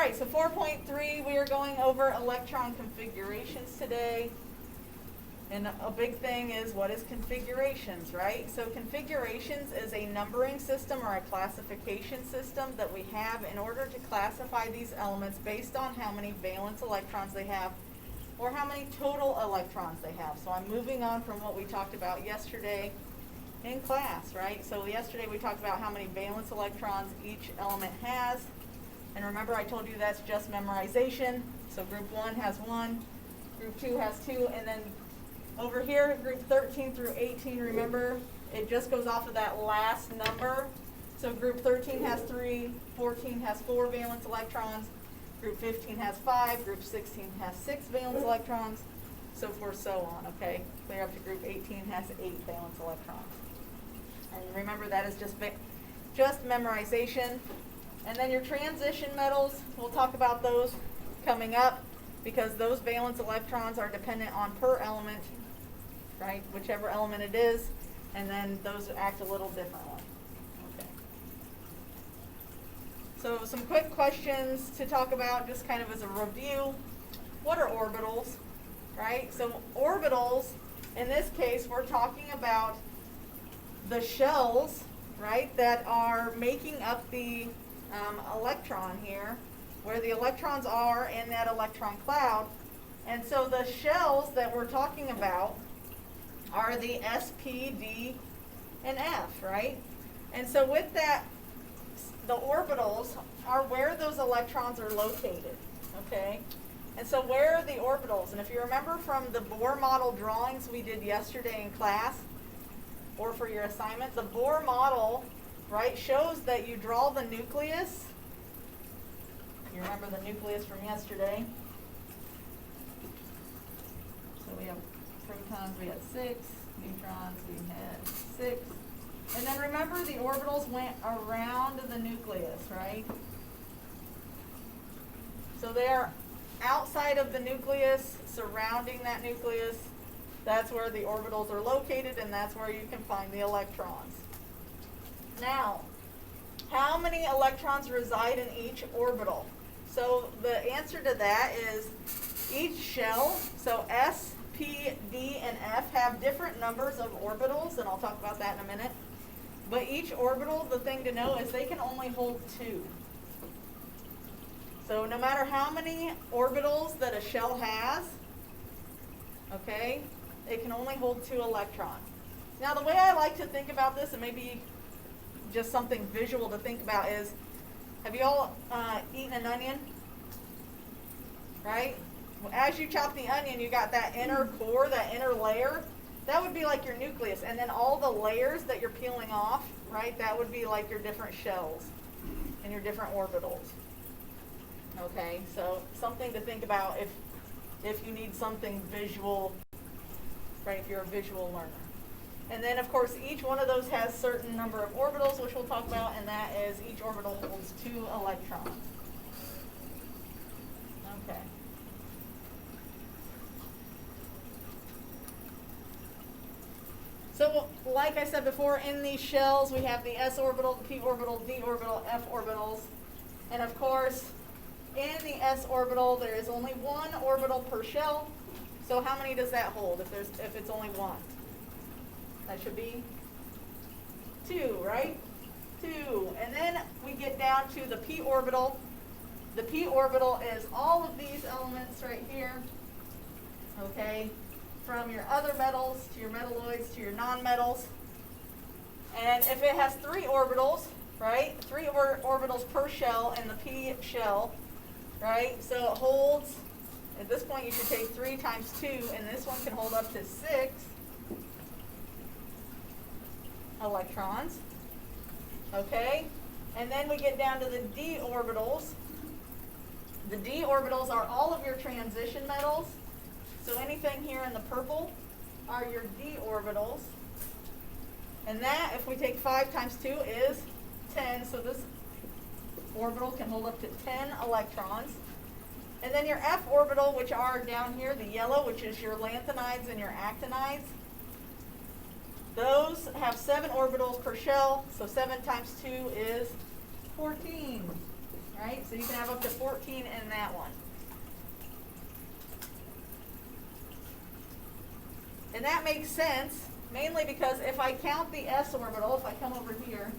right, so 4.3, we are going over electron configurations today. And a big thing is, what is configurations, right? So configurations is a numbering system or a classification system that we have in order to classify these elements based on how many valence electrons they have or how many total electrons they have. So I'm moving on from what we talked about yesterday in class, right? So yesterday we talked about how many valence electrons each element has. And remember, I told you that's just memorization. So group 1 has 1, group 2 has 2, and then over here, group 13 through 18, remember, it just goes off of that last number. So group 13 has 3, 14 has 4 valence electrons, group 15 has 5, group 16 has 6 valence electrons, so forth, so on, okay? Clear up to group 18 has 8 valence electrons. And remember, that is just memorization. And then your transition metals, we'll talk about those coming up because those valence electrons are dependent on per element, right? Whichever element it is, and then those act a little differently. Okay. So some quick questions to talk about just kind of as a review. What are orbitals, right? So orbitals, in this case, we're talking about the shells, right, that are making up the electron here, where the electrons are in that electron cloud. And so the shells that we're talking about are the S, P, D, and F, right? And so with that, the orbitals are where those electrons are located, okay? And so where are the orbitals? And if you remember from the Bohr model drawings we did yesterday in class, or for your assignment, the Bohr model, right, shows that you draw the nucleus. You remember the nucleus from yesterday. So we have protons, we had 6, neutrons, we had 6. And then remember, the orbitals went around the nucleus, right? So they are outside of the nucleus, surrounding that nucleus. That's where the orbitals are located, and that's where you can find the electrons. Now, how many electrons reside in each orbital? So the answer to that is each shell, so S, P, D, and F have different numbers of orbitals, and I'll talk about that in a minute. But each orbital, the thing to know is they can only hold 2. So no matter how many orbitals that a shell has, okay, it can only hold 2 electrons. Now the way I like to think about this, and maybe just something visual to think about, is, have you all eaten an onion? Right? As you chop the onion, you got that inner core, that inner layer. That would be like your nucleus. And then all the layers that you're peeling off, right, that would be like your different shells and your different orbitals. Okay, so something to think about if you need something visual, right, if you're a visual learner. And then, of course, each one of those has a certain number of orbitals, which we'll talk about, and that is each orbital holds 2 electrons. Okay. So, like I said before, in these shells, we have the S orbital, the P orbital, D orbital, F orbitals. And, of course, in the S orbital, there is only 1 orbital per shell. So how many does that hold if it's only 1? That should be 2, right? 2. And then we get down to the P orbital. The P orbital is all of these elements right here, okay? From your other metals to your metalloids to your nonmetals. And if it has 3 orbitals, right? 3 orbitals per shell in the P shell, right? So it holds, at this point you should take 3 times 2, and this one can hold up to 6 electrons, okay? And then we get down to the D orbitals. The D orbitals are all of your transition metals. So anything here in the purple are your D orbitals. And that, if we take 5 times 2, is 10. So this orbital can hold up to 10 electrons. And then your F orbital, which are down here, the yellow, which is your lanthanides and your actinides. Those have 7 orbitals per shell, so 7 times 2 is 14, right? So you can have up to 14 in that one. And that makes sense, mainly because if I count the s orbital, if I come over here,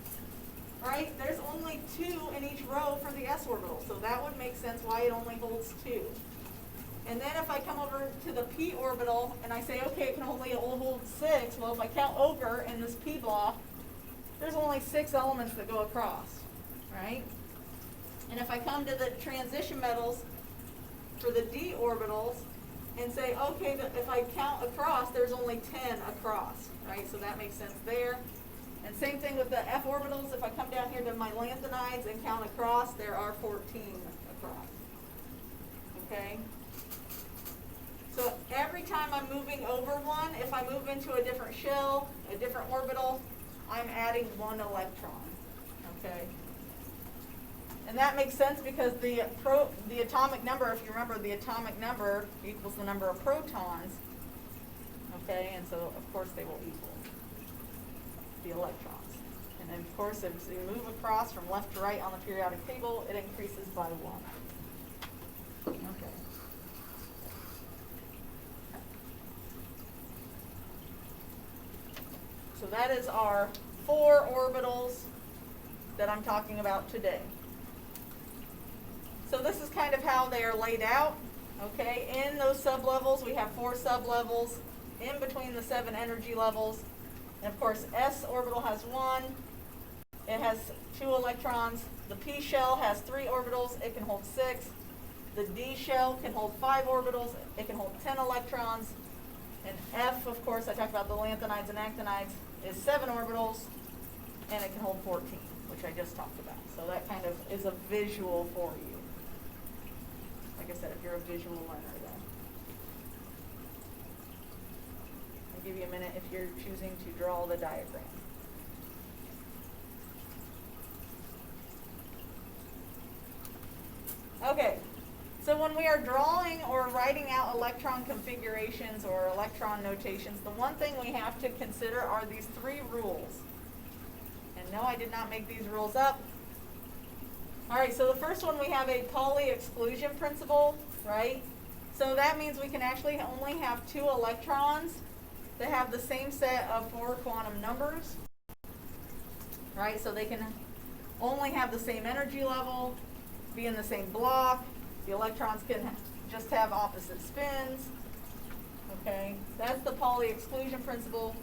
right, there's only 2 in each row for the s orbital. So that would make sense why it only holds 2. And then if I come over to the p orbital and I say, okay, it can only hold 6, well, if I count over in this p block, there's only 6 elements that go across, right? And if I come to the transition metals for the d orbitals and say, okay, if I count across, there's only 10 across, right? So that makes sense there. And same thing with the f orbitals. If I come down here to my lanthanides and count across, there are 14 across, okay? So every time I'm moving over one, if I move into a different shell, a different orbital, I'm adding 1 electron, okay? And that makes sense because the atomic number, if you remember, the atomic number equals the number of protons, okay? And so, of course, they will equal the electrons. And then, of course, as you move across from left to right on the periodic table, it increases by 1. Okay. So that is our 4 orbitals that I'm talking about today. So this is kind of how they are laid out. Okay, in those sublevels, we have 4 sublevels in between the 7 energy levels. And of course, s orbital has 1. It has 2 electrons. The p shell has 3 orbitals. It can hold 6. The d shell can hold 5 orbitals. It can hold 10 electrons. And f, of course, I talked about the lanthanides and actinides, is 7 orbitals, and it can hold 14, which I just talked about. So that kind of is a visual for you. Like I said, if you're a visual learner, then. I'll give you a minute if you're choosing to draw the diagram. Okay, so when we are drawing or writing out electron configurations or electron notations, the one thing we have to consider are these 3 rules. And no, I did not make these rules up. All right, so the first one, we have a Pauli exclusion principle, right? So that means we can actually only have 2 electrons that have the same set of 4 quantum numbers, right? So they can only have the same energy level, be in the same block. The electrons can just have opposite spins, okay? That's the Pauli exclusion principle.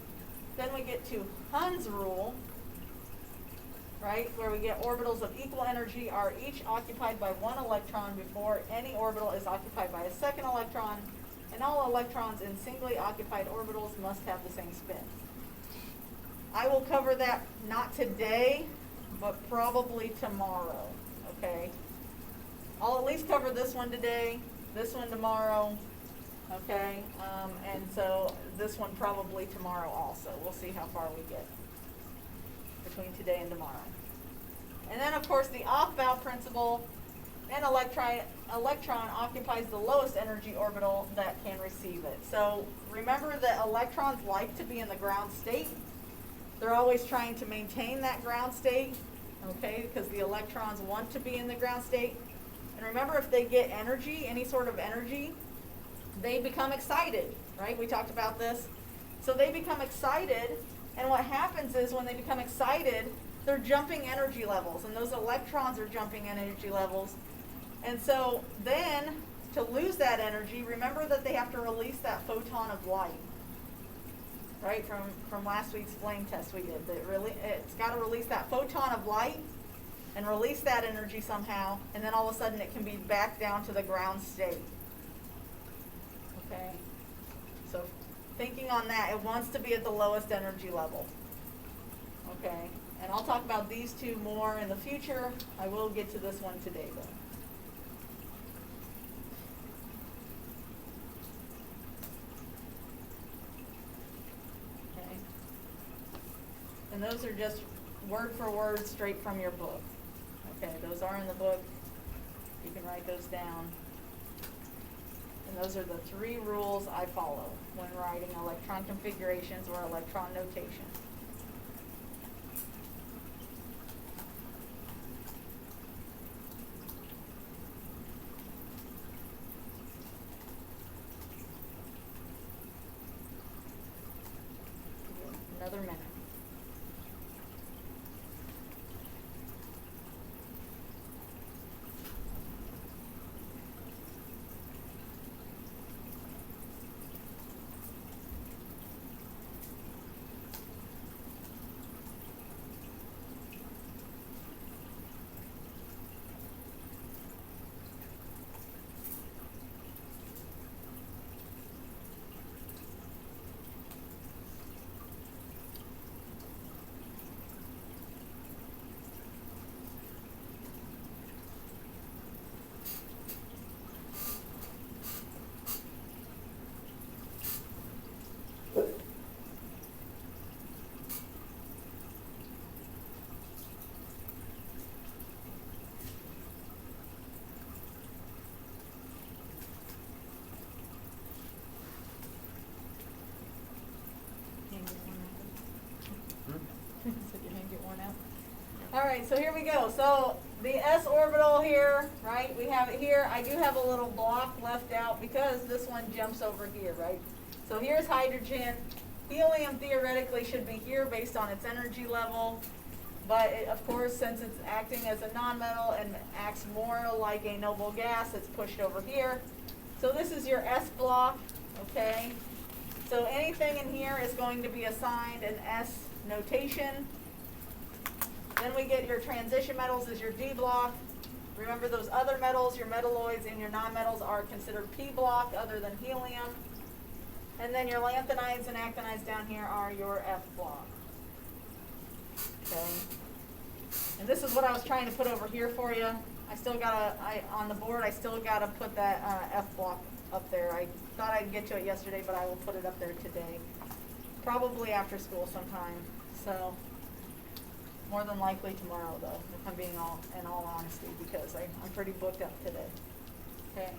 Then we get to Hund's rule, right, where we get orbitals of equal energy are each occupied by 1 electron before any orbital is occupied by a second electron, and all electrons in singly occupied orbitals must have the same spin. I will cover that not today, but probably tomorrow, okay? I'll at least cover this one today, this one tomorrow, okay? And so this one probably tomorrow also. We'll see how far we get between today and tomorrow. And then, of course, the off-bow principle, an electron occupies the lowest energy orbital that can receive it. So remember that electrons like to be in the ground state. They're always trying to maintain that ground state, okay, because the electrons want to be in the ground state. And remember, if they get energy, any sort of energy, they become excited, right? We talked about this. So they become excited, and what happens is when they become excited, they're jumping energy levels, and those electrons are jumping energy levels. And so then, to lose that energy, remember that they have to release that photon of light, right? From last week's flame test we did. It's got to release that photon of light and release that energy somehow, and then all of a sudden it can be back down to the ground state. Okay? So thinking on that, it wants to be at the lowest energy level. Okay? And I'll talk about these 2 more in the future. I will get to this one today, though. Okay? And those are just word for word straight from your book. Okay, those are in the book. You can write those down. And those are the 3 rules I follow when writing electron configurations or electron notation. right, so here we go. So the s orbital here, right? We have it here. I do have a little block left out because this one jumps over here, right? So here's hydrogen. Helium theoretically should be here based on its energy level. But it, of course, since it's acting as a nonmetal and acts more like a noble gas, it's pushed over here. So this is your S block, okay? So anything in here is going to be assigned an S notation. Then we get your transition metals as your D block. Remember those other metals, your metalloids and your nonmetals are considered P block other than helium. And then your lanthanides and actinides down here are your F block. Okay. And this is what I was trying to put over here for you. I still gotta, on the board, I still gotta put that F block up there. I thought I'd get to it yesterday, but I will put it up there today. Probably after school sometime. So, more than likely tomorrow though, if I'm being in all honesty, because I'm pretty booked up today. Okay.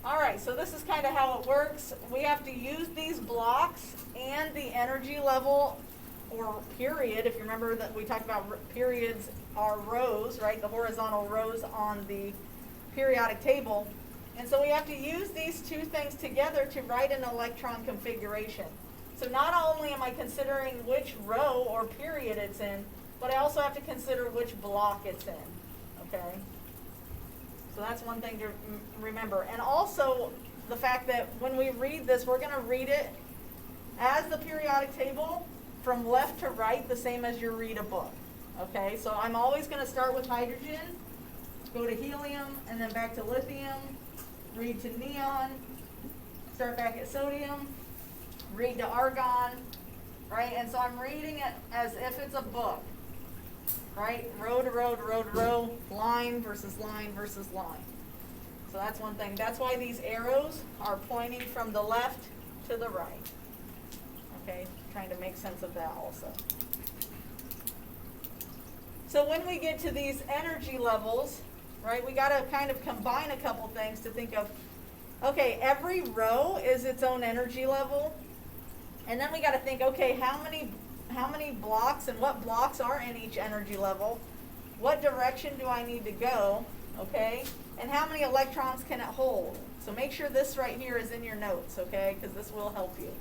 All right, so this is kind of how it works. We have to use these blocks and the energy level or period. If you remember that we talked about periods are rows, right? The horizontal rows on the periodic table. And so we have to use these two things together to write an electron configuration. So not only am I considering which row or period it's in, but I also have to consider which block it's in, okay? So that's one thing to remember. And also the fact that when we read this, we're going to read it as the periodic table from left to right, the same as you read a book. Okay, so I'm always going to start with hydrogen, go to helium, and then back to lithium, read to neon, start back at sodium, read to argon, right? And so I'm reading it as if it's a book. Right? Row to row to row to row, line versus line versus line. So that's one thing. That's why these arrows are pointing from the left to the right. Okay, trying to make sense of that also. So when we get to these energy levels, right, we got to kind of combine a couple things to think of, okay, every row is its own energy level. And then we got to think, okay, how many blocks and what blocks are in each energy level? What direction do I need to go? Okay? And how many electrons can it hold? So make sure this right here is in your notes, okay? Because this will help you.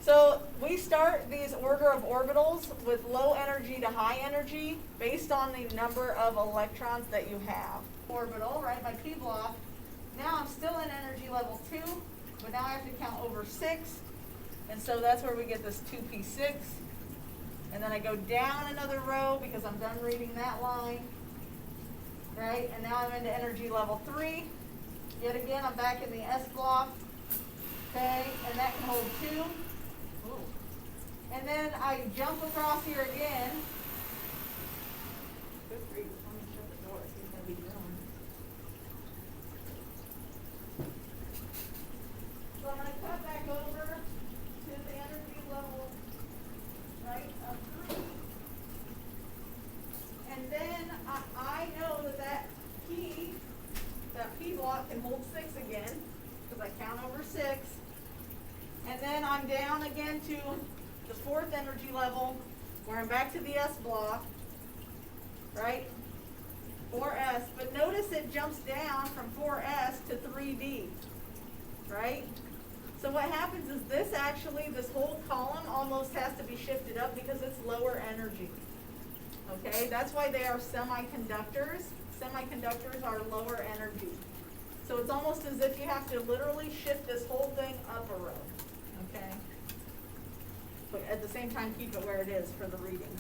So we start these order of orbitals with low energy to high energy based on the number of electrons that you have. Orbital, right, my P block. Now I'm still in energy level 2, but now I have to count over 6. And so that's where we get this 2p6. And then I go down another row because I'm done reading that line. Right? And now I'm into energy level 3. Yet again, I'm back in the S block. Okay? And that can hold 2. Ooh. And then I jump across here again. Good grief. Let me shut the door. He's going to be done. So I'm going to cut back over to the energy level, right, of 3. And then I know that P block can hold 6 again, because I count over 6. And then I'm down again to the 4th energy level, where I'm back to the S block, right, 4S. But notice it jumps down from 4S to 3D, right? So what happens is this whole column almost has to be shifted up because it's lower energy. Okay, that's why they are semiconductors. Semiconductors are lower energy. So it's almost as if you have to literally shift this whole thing up a row. Okay? But at the same time, keep it where it is for the reading.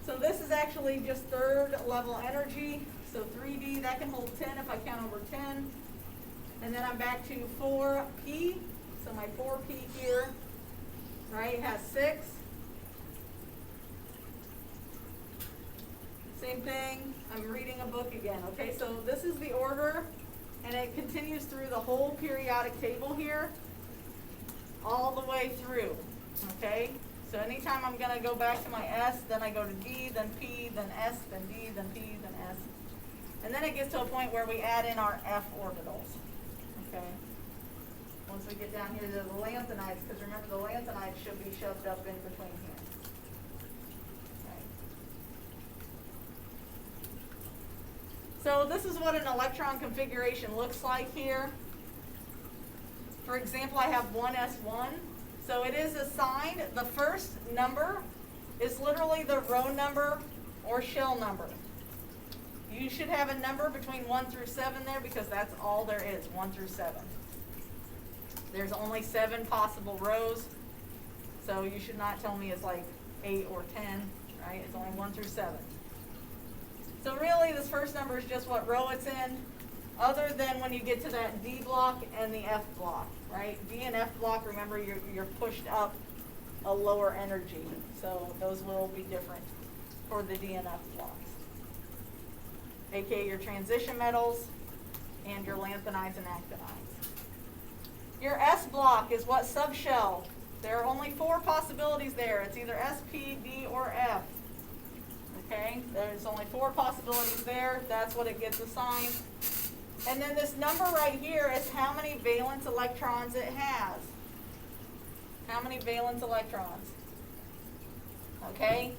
So this is actually just 3rd level energy. So 3D, that can hold 10 if I count over 10. And then I'm back to 4P. So my 4P here, right, has 6. Same thing, I'm reading a book again, okay? So this is the order, and it continues through the whole periodic table here, all the way through, okay? So anytime I'm going to go back to my S, then I go to D, then P, then S, then D, then P, then S. And then it gets to a point where we add in our F orbitals, okay? Once we get down here to the lanthanides, because remember the lanthanides should be shoved up in between here. So this is what an electron configuration looks like here. For example, I have 1s1. So it is assigned, the first number is literally the row number or shell number. You should have a number between 1 through 7 there because that's all there is, 1 through 7. There's only 7 possible rows, so you should not tell me it's like 8 or 10, right? It's only 1 through 7. So really, this first number is just what row it's in, other than when you get to that D block and the F block, right? D and F block, remember, you're pushed up a lower energy, so those will be different for the D and F blocks, aka your transition metals and your lanthanides and actinides. Your S block is what subshell. There are only 4 possibilities there. It's either S, P, D, or F. Okay, there's only 4 possibilities there. That's what it gets assigned. And then this number right here is how many valence electrons it has. How many valence electrons? Okay,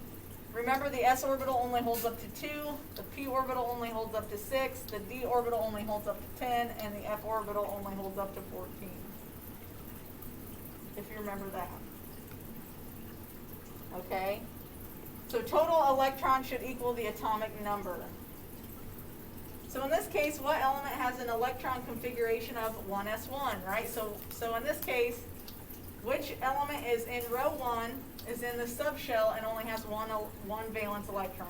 remember the S orbital only holds up to 2, the P orbital only holds up to 6, the D orbital only holds up to 10, and the F orbital only holds up to 14. If you remember that. Okay? So total electrons should equal the atomic number. So in this case, what element has an electron configuration of 1s1, right? So in this case, which element is in row 1, is in the subshell, and only has one valence electron?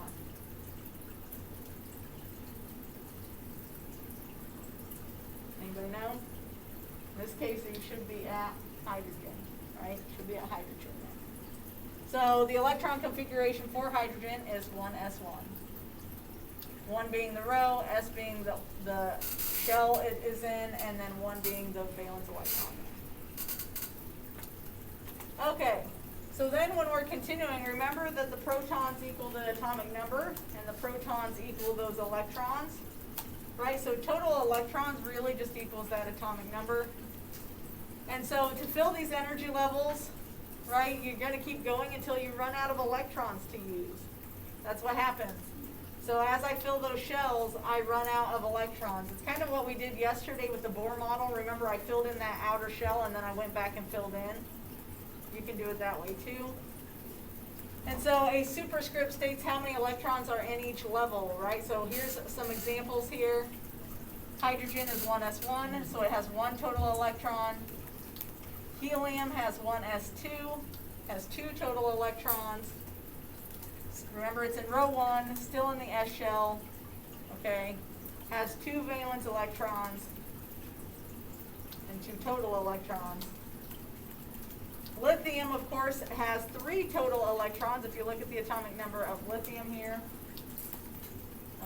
Anybody know? In this case, you should be at hydrogen, right? Should be at hydrogen. So the electron configuration for hydrogen is 1s1. 1 being the row, S being the shell it is in, and then 1 being the valence electron. Okay, so then when we're continuing, remember that the protons equal the atomic number, and the protons equal those electrons, right? So total electrons really just equals that atomic number. And so to fill these energy levels, right, you're going to keep going until you run out of electrons to use. That's what happens. So as I fill those shells, I run out of electrons. It's kind of what we did yesterday with the Bohr model. Remember, I filled in that outer shell and then I went back and filled in. You can do it that way too. And so a superscript states how many electrons are in each level, right? So here's some examples here. Hydrogen is 1s1, so it has 1 total electron. Helium has 1s2, has 2 total electrons. Remember, it's in row 1, still in the S shell, okay? Has 2 valence electrons and 2 total electrons. Lithium, of course, has 3 total electrons. If you look at the atomic number of lithium here,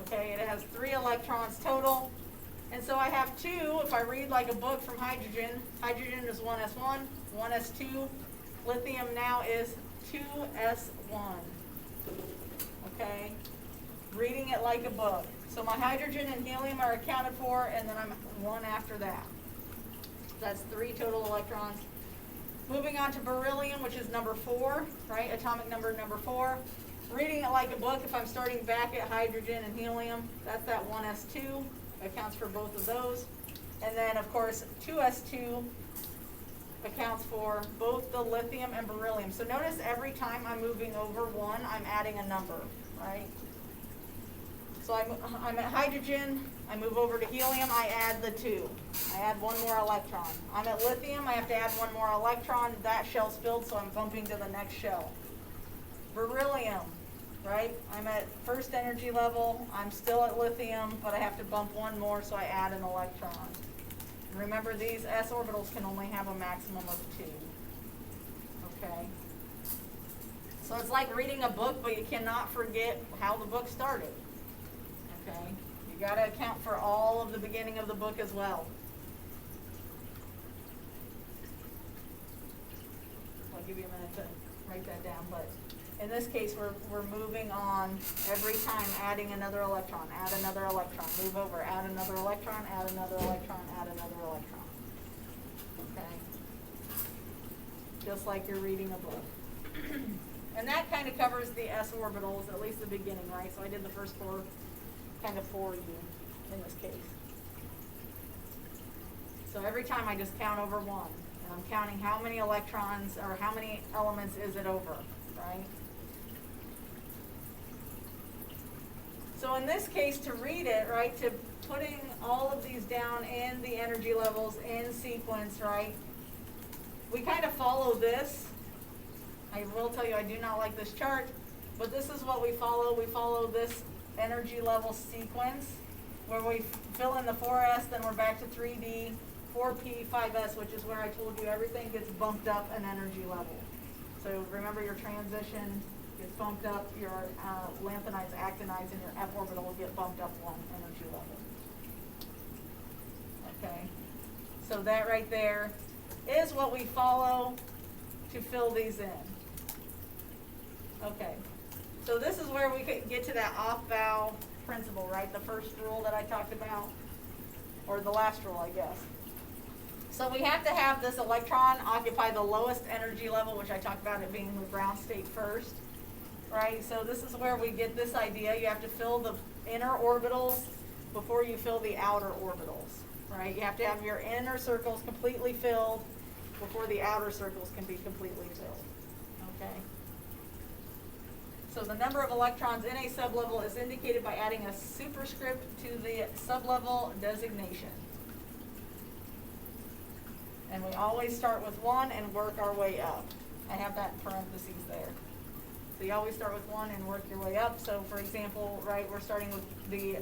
okay, it has 3 electrons total. And so I have 2, if I read like a book from hydrogen, hydrogen is 1s1, 1s2, lithium now is 2s1, okay? Reading it like a book. So my hydrogen and helium are accounted for, and then I'm 1 after that. That's 3 total electrons. Moving on to beryllium, which is number 4, right? Atomic number 4. Reading it like a book, if I'm starting back at hydrogen and helium, that's that 1s2. Accounts for both of those. And then, of course, 2s2 accounts for both the lithium and beryllium. So notice every time I'm moving over 1, I'm adding a number, right? So I'm at hydrogen, I move over to helium, I add the 2. I add 1 more electron. I'm at lithium, I have to add 1 more electron. That shell's filled, so I'm bumping to the next shell. Beryllium, right? I'm at first energy level, I'm still at lithium, but I have to bump 1 more, so I add an electron. Remember, these s orbitals can only have a maximum of 2. Okay? So it's like reading a book, but you cannot forget how the book started. Okay? You got to account for all of the beginning of the book as well. I'll give you a minute to write that down, but in this case, we're moving on every time, adding another electron, add another electron, move over, add another electron, add another electron, add another electron. Okay? Just like you're reading a book. And that kind of covers the s orbitals, at least the beginning, right? So I did the first 4 kind of for you. in this case. So every time I just count over 1, and I'm counting how many electrons or how many elements is it over, right? So in this case, to read it, right, to putting all of these down in the energy levels in sequence, right, we kind of follow this. I will tell you I do not like this chart, but this is what we follow. We follow this energy level sequence where we fill in the 4s, then we're back to 3d, 4p, 5s, which is where I told you everything gets bumped up an energy level. So remember your transition gets bumped up, your lanthanides, actinides, and your f orbital will get bumped up 1 energy level. Okay, so that right there is what we follow to fill these in. Okay, so this is where we could get to that off-bow principle, right? The first rule that I talked about, or the last rule, I guess. So we have to have this electron occupy the lowest energy level, which I talked about it being the ground state first, right? So this is where we get this idea. You have to fill the inner orbitals before you fill the outer orbitals, right? You have to have your inner circles completely filled before the outer circles can be completely filled, okay? So the number of electrons in a sublevel is indicated by adding a superscript to the sublevel designation. And we always start with 1 and work our way up. I have that in parentheses there. So you always start with 1 and work your way up. So for example, right, we're starting with the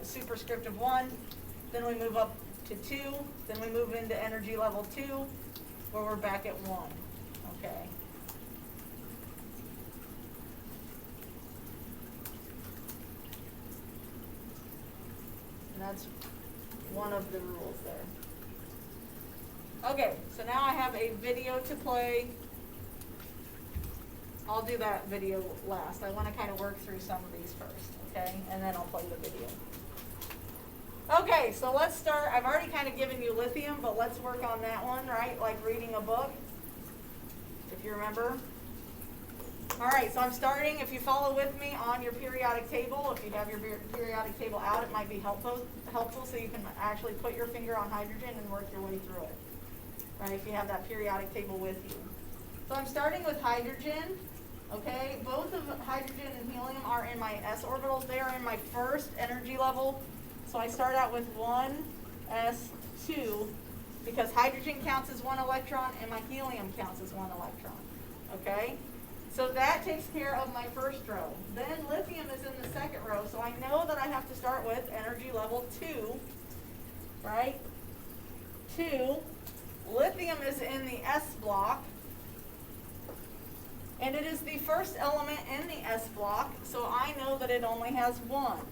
superscript of 1, then we move up to 2, then we move into energy level 2, where we're back at 1, okay? And that's one of the rules there. Okay, so now I have a video to play. I'll do that video last. I want to kind of work through some of these first, okay? And then I'll play the video. Okay, so let's start. I've already kind of given you lithium, but let's work on that one, right? Like reading a book, if you remember. All right, so I'm starting. If you follow with me on your periodic table, if you have your periodic table out, it might be helpful so you can actually put your finger on hydrogen and work your way through it, right? If you have that periodic table with you. So I'm starting with hydrogen, okay? Both of hydrogen and helium are in my s orbitals. They are in my first energy level. So I start out with 1s2 because hydrogen counts as 1 electron and my helium counts as 1 electron, okay? So that takes care of my first row. Then lithium is in the second row, so I know that I have to start with energy level 2, right? 2. Lithium is in the S block, and it is the first element in the S block, so I know that it only has 1.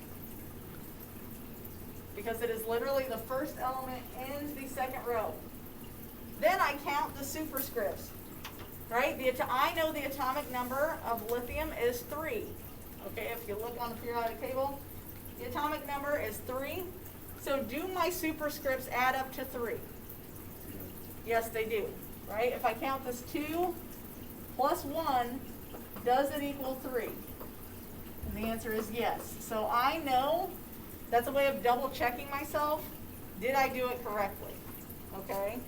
Because it is literally the first element in the second row. Then I count the superscripts, right? I know the atomic number of lithium is 3. Okay, if you look on the periodic table, the atomic number is 3. So do my superscripts add up to 3? Yes, they do, right? If I count this 2 plus 1, does it equal 3? And the answer is yes. So I know. That's a way of double checking myself. Did I do it correctly? Okay.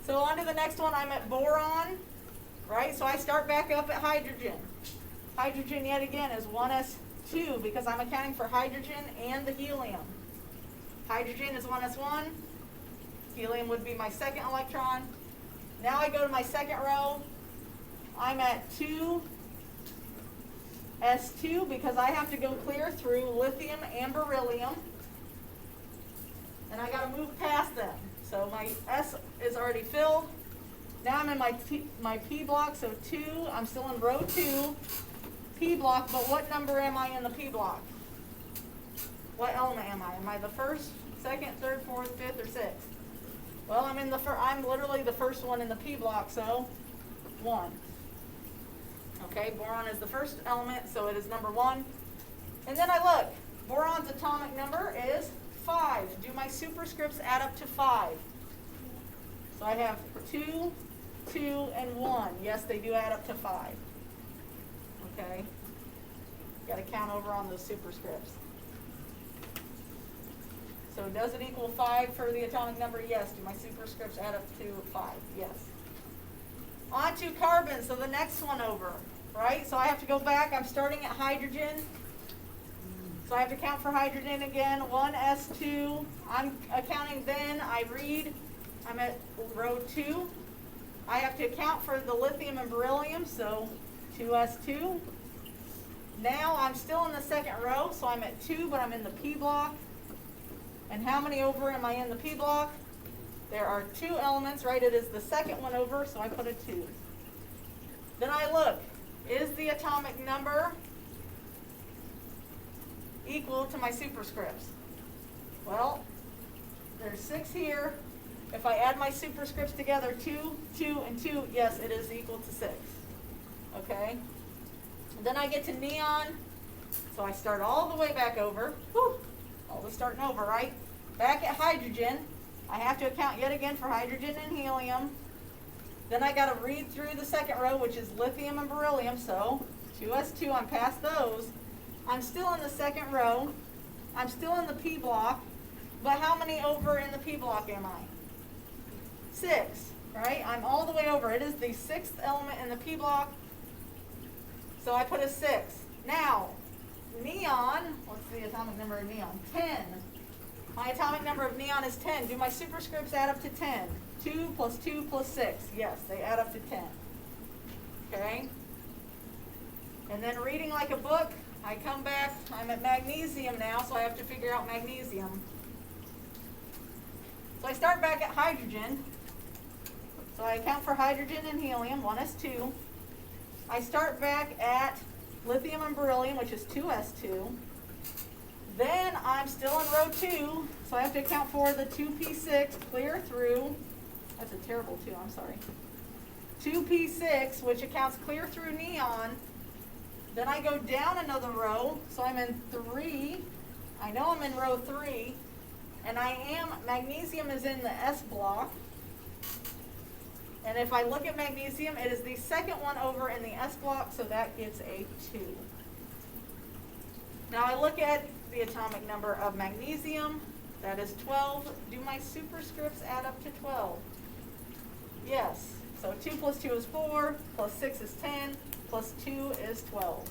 So on to the next one. I'm at boron, right? So I start back up at hydrogen. Hydrogen yet again is 1s2 because I'm accounting for hydrogen and the helium. Hydrogen is 1s1. Helium would be my second electron. Now I go to my second row. I'm at 2s2 because I have to go clear through lithium and beryllium. And I got to move past them. So my S is already filled. Now I'm in my P block, so 2. I'm still in row 2, P block, but what number am I in the P block? What element am I? Am I the first, second, third, fourth, fifth, or sixth? Well, I'm literally the first one in the P block, so 1. Okay, boron is the first element, so it is number 1. And then I look. Boron's atomic number is 5. Do my superscripts add up to 5? So I have 2, 2, and 1. Yes, they do add up to 5. Okay. Got to count over on those superscripts. So does it equal 5 for the atomic number? Yes. Do my superscripts add up to 5? Yes. On to carbon, so the next one over, right? So I have to go back. I'm starting at hydrogen. So I have to count for hydrogen again. 1s2. I'm accounting then. I read. I'm at row 2. I have to account for the lithium and beryllium, so 2s2. Now I'm still in the second row, so I'm at 2, but I'm in the P block. And how many over am I in the P block? There are 2 elements, right? It is the second one over, so I put a 2. Then I look. Is the atomic number equal to my superscripts? Well, there's 6 here. If I add my superscripts together, 2, 2, and 2, yes, it is equal to 6. Okay? Then I get to neon, so I start all the way back over. Whew, all the starting over, right? Back at hydrogen, I have to account yet again for hydrogen and helium. Then I got to read through the second row, which is lithium and beryllium, so 2s2, I'm past those. I'm still in the second row. I'm still in the P block, but how many over in the P block am I? 6, right? I'm all the way over. It is the 6th element in the P block. So I put a 6. Now, neon, what's the atomic number of neon? 10. My atomic number of neon is 10. Do my superscripts add up to 10? 2 plus 2 plus 6. Yes, they add up to 10. Okay? And then reading like a book, I come back. I'm at magnesium now, so I have to figure out magnesium. So I start back at hydrogen. So I account for hydrogen and helium, 1s2. I start back at lithium and beryllium, which is 2s2. Then I'm still in row 2, so I have to account for the 2p6 clear through. That's a terrible 2, I'm sorry. 2p6, which accounts clear through neon. Then I go down another row, so I'm in 3. I know I'm in row 3. And magnesium is in the S block. And if I look at magnesium, it is the second one over in the S block, so that gets a 2. Now I look at the atomic number of magnesium. That is 12. Do my superscripts add up to 12? Yes. So 2 plus 2 is 4, plus 6 is 10, plus 2 is 12.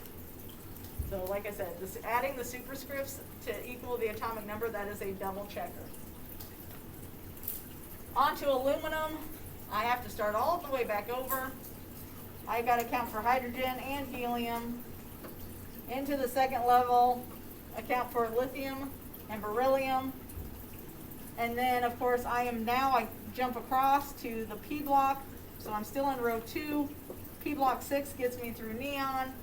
So like I said, adding the superscripts to equal the atomic number, that is a double checker. On to aluminum. I have to start all the way back over. I got to count for hydrogen and helium. Into the second level, account for lithium and beryllium. And then, of course, I jump across to the P block. So I'm still in row 2. P block 6 gets me through neon.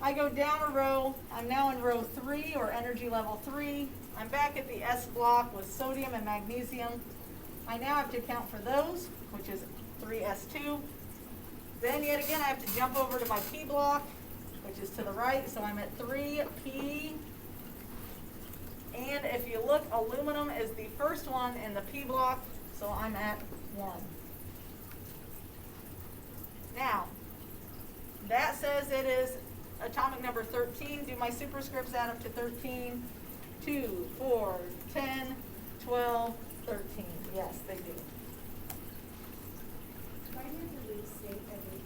I go down a row. I'm now in row 3, or energy level 3. I'm back at the S block with sodium and magnesium. I now have to account for those, which is 3s2. Then yet again I have to jump over to my P block, which is to the right, so I'm at 3p. And if you look, aluminum is the first one in the P block, so I'm at 1. Now, that says it is atomic number 13. Do my superscripts add up to 13? 2, 4, 10, 12, 13. Yes, they do. Why did you restate everything?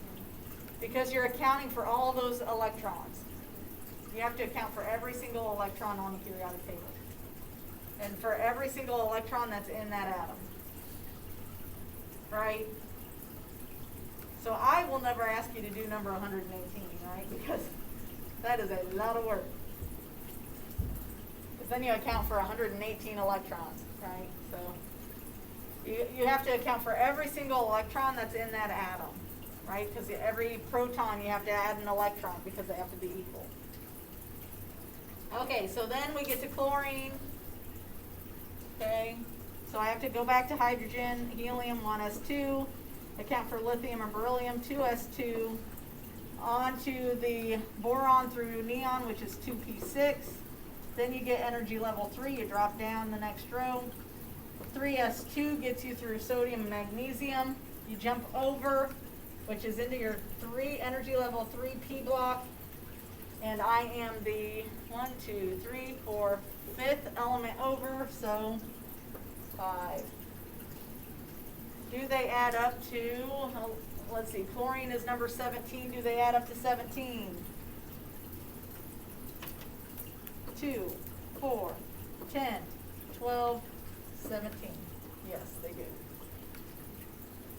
Because you're accounting for all those electrons. You have to account for every single electron on the periodic table. And for every single electron that's in that atom. Right? So I will never ask you to do number 118, right? Because that is a lot of work. Because then you account for 118 electrons, right? So you have to account for every single electron that's in that atom, right? Because every proton you have to add an electron because they have to be equal. Okay, so then we get to chlorine. Okay, so I have to go back to hydrogen, helium, 1s2, account for lithium and beryllium, 2s2, on to the boron through neon, which is 2p6. Then you get energy level 3, you drop down the next row. 3s2 gets you through sodium and magnesium. You jump over, which is into your energy level 3 P block. And I am the 1, 2, 3, 4, 5th element over, so 5. Do they add up to, let's see, chlorine is number 17. Do they add up to 17? 2, 4, 10, 12, 17. Yes, they do.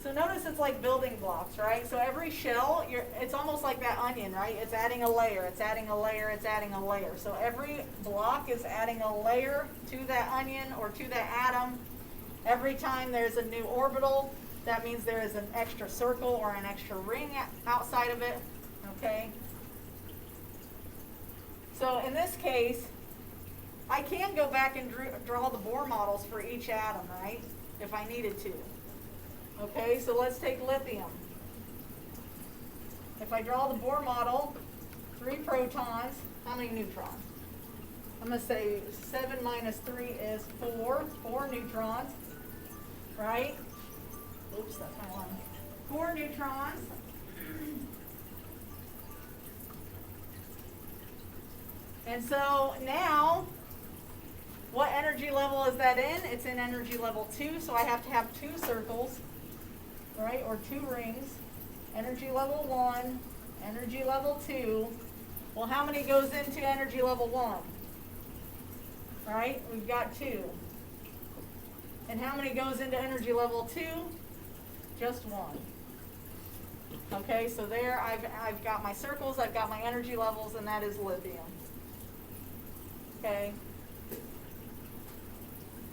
So notice it's like building blocks, right? So every shell, it's almost like that onion, right? It's adding a layer, it's adding a layer, it's adding a layer. So every block is adding a layer to that onion or to that atom. Every time there's a new orbital, that means there is an extra circle or an extra ring outside of it, okay? So in this case, I can go back and draw the Bohr models for each atom, right? If I needed to. Okay, so let's take lithium. If I draw the Bohr model, 3 protons, how many neutrons? I'm going to say 7 minus 3 is 4 neutrons, right? Oops, that's my one. 4 neutrons. And so now, what energy level is that in? It's in energy level 2, so I have to have 2 circles, right, or 2 rings. Energy level 1, energy level 2. Well, how many goes into energy level 1? Right, we've got 2. And how many goes into energy level 2? Just 1. Okay, so there I've got my circles, I've got my energy levels, and that is lithium. Okay.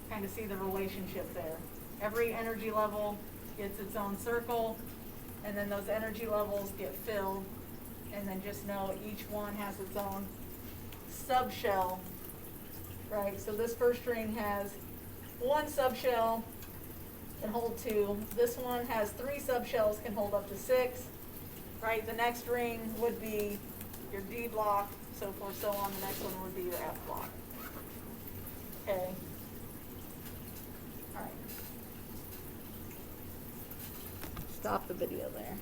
Kind of see the relationship there. Every energy level gets its own circle, and then those energy levels get filled, and then just know each one has its own subshell, right? So this first ring has 1 subshell, can hold 2. This one has 3 subshells, can hold up to 6, right? The next ring would be your D block, so forth, so on. The next one would be your F block. Okay. All right. Stop the video there.